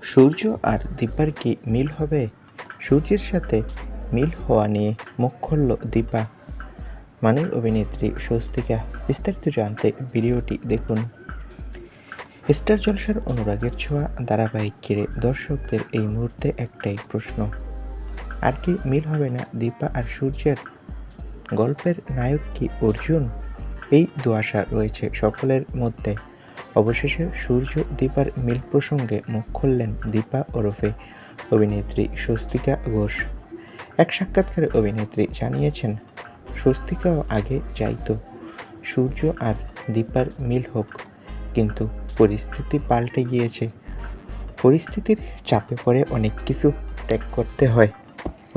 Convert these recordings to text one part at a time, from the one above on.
সূর্য আর দীপার কি মিল হবে? সূর্যের সাথে মিল হওয়া নিয়ে মুখ খুলল দীপা মানে অভিনেত্রী স্বস্তিকা। বিস্তারিত জানতে ভিডিওটি দেখুন। স্টার জলসার অনুরাগের ছোঁয়া ধারাবাহিক ঘিরে দর্শকদের এই মুহূর্তে একটাই প্রশ্ন, আর কি মিল হবে না দীপা আর সূর্যের? গল্পের নায়ক কি অর্জুন? এই দুআশা রয়েছে সকলের মধ্যে। অবশেষে সূর্য দীপার মিল প্রসঙ্গে মুখ খুললেন দীপা ওরফে অভিনেত্রী স্বস্তিকা ঘোষ। এক সাক্ষাৎকারে অভিনেত্রী জানিয়েছেন, স্বস্তিকাও আগে চাইতো সূর্য আর দীপার মিল হোক, কিন্তু পরিস্থিতি পাল্টে গিয়েছে। পরিস্থিতির চাপে পড়ে অনেক কিছু ত্যাগ করতে হয়।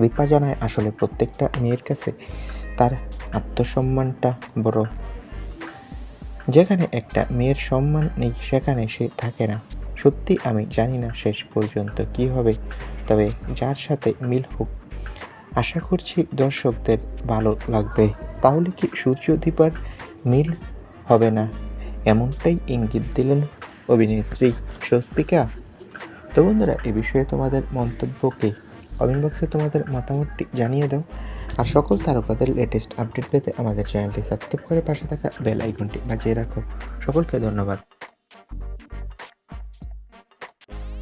দীপা জানায়, আসলে প্রত্যেকটা মেয়ের কাছে তার আত্মসম্মানটা বড়। যেখানে একটা মেয়ের সম্মান নেই সেখানে সে থাকে না। সত্যি আমি জানি না শেষ পর্যন্ত কি হবে, তবে যার সাথে মিল হোক, আশা করছি দর্শকদের ভালো লাগবে। তাহলে কি সূর্য দীপার মিল হবে না, এমনটাই ইঙ্গিত দিলেন অভিনেত্রী স্বস্তিকা। তো বন্ধুরা, এ বিষয়ে তোমাদের মন্তব্য কি? কমেন্ট বক্সে তোমাদের মতামতটি জানিয়ে দাও। আর সকল তারকাদের লেটেস্ট আপডেট পেতে আমাদের চ্যানেলটি সাবস্ক্রাইব করে পাশে থাকা বেল আইকনটি বাজিয়ে রাখো। সকলকে ধন্যবাদ।